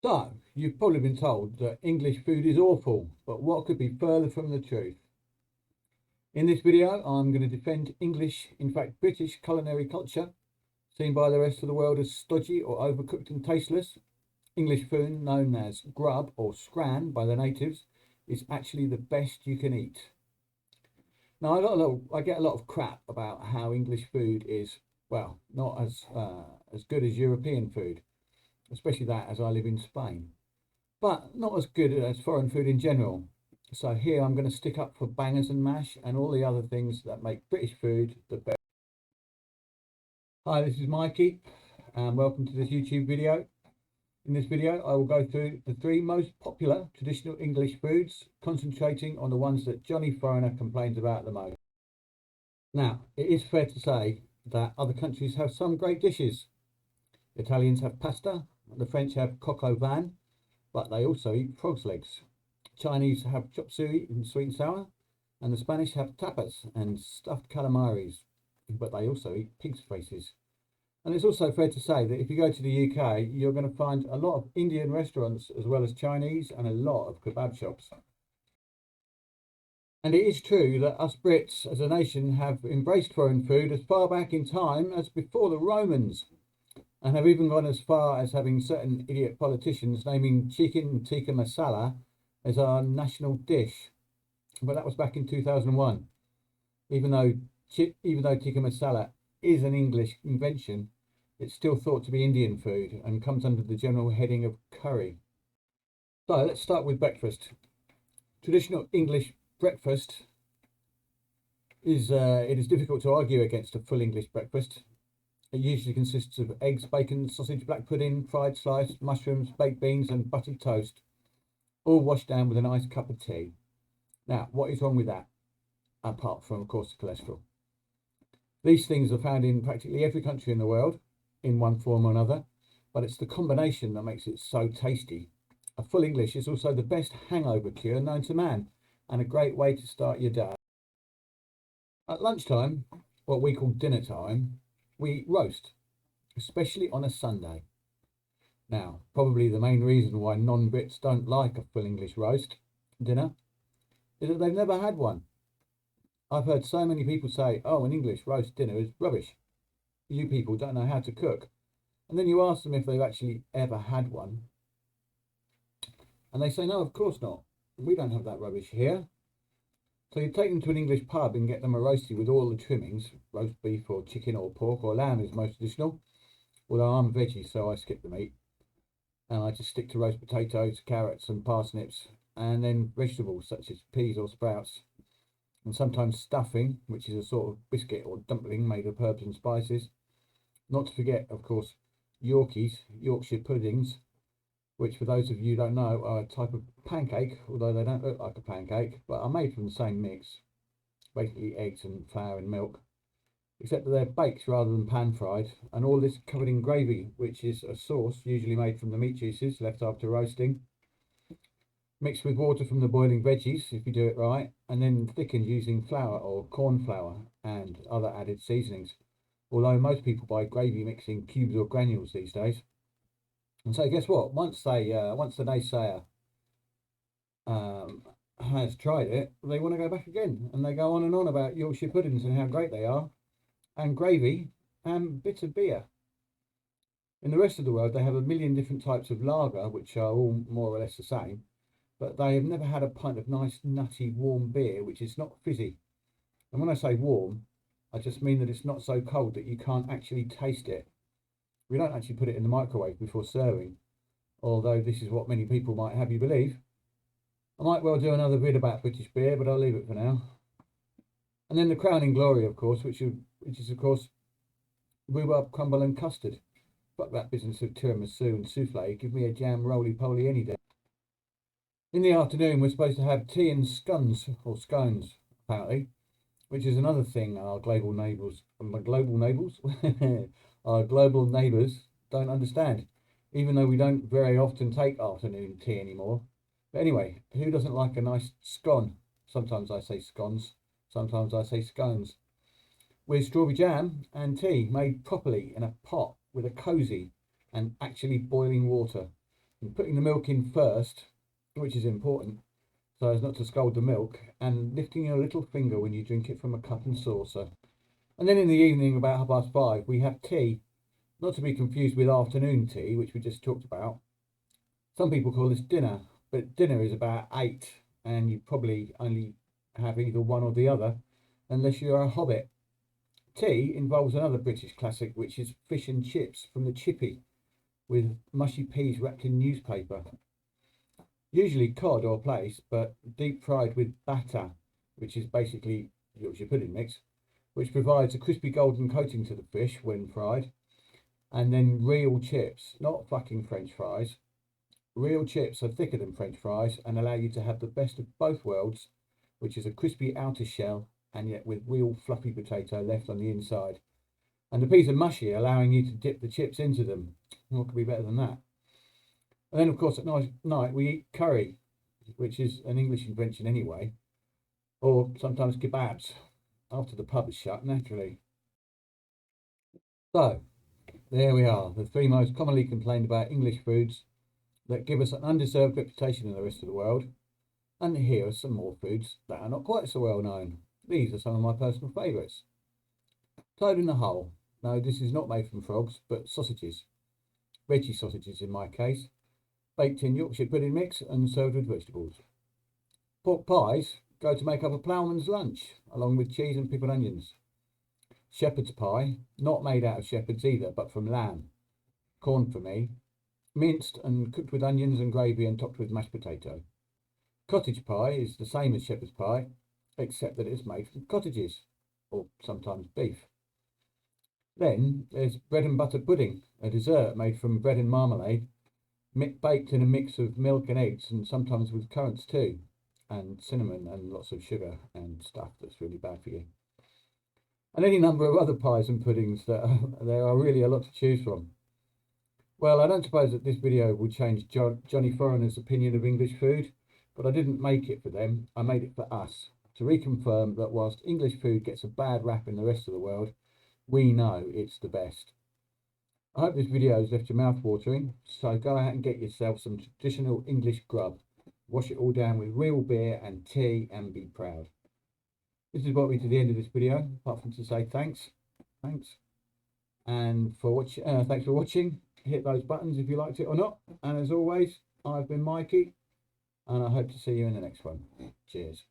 So, you've probably been told that English food is awful, but what could be further from the truth? In this video, I'm going to defend English, in fact British culinary culture, seen by the rest of the world as stodgy or overcooked and tasteless. English food, known as grub or scran by the natives, is actually the best you can eat. Now, I get a lot of crap about how English food is, well, not as good as European food, especially that as I live in Spain, but not as good as foreign food in general. So here I'm going to stick up for bangers and mash and all the other things that make British food the best. Hi, this is Mikey and welcome to this YouTube video. In this video I will go through the three most popular traditional English foods, concentrating on the ones that Johnny Foreigner complains about the most. Now, it is fair to say that other countries have some great dishes. Italians have pasta, the French have coq au vin, but they also eat frog's legs. Chinese have chop suey and sweet and sour, and the Spanish have tapas and stuffed calamaris, but they also eat pig's faces. And it's also fair to say that if you go to the UK, you're going to find a lot of Indian restaurants as well as Chinese and a lot of kebab shops. And it is true that us Brits as a nation have embraced foreign food as far back in time as before the Romans, and have even gone as far as having certain idiot politicians naming chicken tikka masala as our national dish. But that was back in 2001. Even though tikka masala is an English invention, it's still thought to be Indian food and comes under the general heading of curry. So let's start with breakfast. Traditional English breakfast it is difficult to argue against a full English breakfast. It usually consists of eggs, bacon, sausage, black pudding, fried slice, mushrooms, baked beans, and buttered toast, all washed down with a nice cup of tea. Now, what is wrong with that? Apart from, of course, the cholesterol. These things are found in practically every country in the world, in one form or another, but it's the combination that makes it so tasty. A full English is also the best hangover cure known to man, and a great way to start your day. At lunchtime, what we call dinner time, we eat roast, especially on a Sunday. Now, probably the main reason why non-Brits don't like a full English roast dinner is that they've never had one. I've heard so many people say, oh, an English roast dinner is rubbish. You people don't know how to cook. And then you ask them if they've actually ever had one. And they say, no, of course not. We don't have that rubbish here. So you take them to an English pub and get them a roasty with all the trimmings. Roast beef or chicken or pork or lamb is most traditional. Although I'm veggie, so I skip the meat. And I just stick to roast potatoes, carrots and parsnips. And then vegetables such as peas or sprouts. And sometimes stuffing, which is a sort of biscuit or dumpling made of herbs and spices. Not to forget, of course, Yorkies, Yorkshire puddings, which for those of you who don't know are a type of pancake, although they don't look like a pancake, but are made from the same mix, basically eggs and flour and milk, except that they're baked rather than pan fried, and all this covered in gravy, which is a sauce usually made from the meat juices left after roasting, mixed with water from the boiling veggies if you do it right, and then thickened using flour or corn flour and other added seasonings, although most people buy gravy mix in cubes or granules these days. And so guess what? Once the naysayer has tried it, they want to go back again, and they go on and on about Yorkshire puddings and how great they are, and gravy and bitter beer. In the rest of the world, they have a million different types of lager, which are all more or less the same, but they have never had a pint of nice, nutty, warm beer, which is not fizzy. And when I say warm, I just mean that it's not so cold that you can't actually taste it. We don't actually put it in the microwave before serving, although this is what many people might have you believe. I might well do another vid about British beer, but I'll leave it for now. And then the crowning glory, of course, which is of course rhubarb crumble and custard. Fuck that business of tiramisu and souffle. Give me a jam roly-poly any day. In the afternoon, we're supposed to have tea and scones, or scones, apparently, which is another thing our global neighbours, our global neighbours don't understand, even though we don't very often take afternoon tea anymore. But anyway, who doesn't like a nice scone? Sometimes I say scones, sometimes I say scones. With strawberry jam and tea made properly in a pot with a cosy and actually boiling water. And putting the milk in first, which is important, so as not to scald the milk, and lifting your little finger when you drink it from a cup and saucer. And then in the evening, about 5:30, we have tea, not to be confused with afternoon tea, which we just talked about. Some people call this dinner, but dinner is about 8, and you probably only have either one or the other, unless you're a hobbit. Tea involves another British classic, which is fish and chips from the chippy, with mushy peas wrapped in newspaper. Usually cod or plaice, but deep fried with batter, which is basically Yorkshire pudding mix, which provides a crispy golden coating to the fish when fried. And then real chips, not fucking French fries. Real chips are thicker than French fries and allow you to have the best of both worlds, which is a crispy outer shell and yet with real fluffy potato left on the inside. And the peas are mushy, allowing you to dip the chips into them. What could be better than that? And then, of course, at night we eat curry, which is an English invention anyway, or sometimes kebabs, after the pub is shut, naturally. So, there we are, the 3 most commonly complained about English foods that give us an undeserved reputation in the rest of the world. And here are some more foods that are not quite so well known. These are some of my personal favourites. Toad in the hole. No, this is not made from frogs, but sausages. Veggie sausages in my case. Baked in Yorkshire pudding mix and served with vegetables. Pork pies go to make up a ploughman's lunch, along with cheese and pickled onions. Shepherd's pie, not made out of shepherds either, but from lamb. Corn for me. Minced and cooked with onions and gravy and topped with mashed potato. Cottage pie is the same as shepherd's pie, except that it's made from cottages, or sometimes beef. Then there's bread and butter pudding, a dessert made from bread and marmalade, baked in a mix of milk and eggs, and sometimes with currants too, and cinnamon and lots of sugar and stuff that's really bad for you. And any number of other pies and puddings that there are really a lot to choose from. Well, I don't suppose that this video will change Johnny Foreigner's opinion of English food, but I didn't make it for them, I made it for us, to reconfirm that whilst English food gets a bad rap in the rest of the world, we know it's the best. I hope this video has left your mouth watering, so go out and get yourself some traditional English grub. Wash it all down with real beer and tea and be proud. This has brought me to the end of this video, apart from to say thanks. And thanks for watching. Hit those buttons if you liked it or not. And as always, I've been Mikey, and I hope to see you in the next one. Cheers.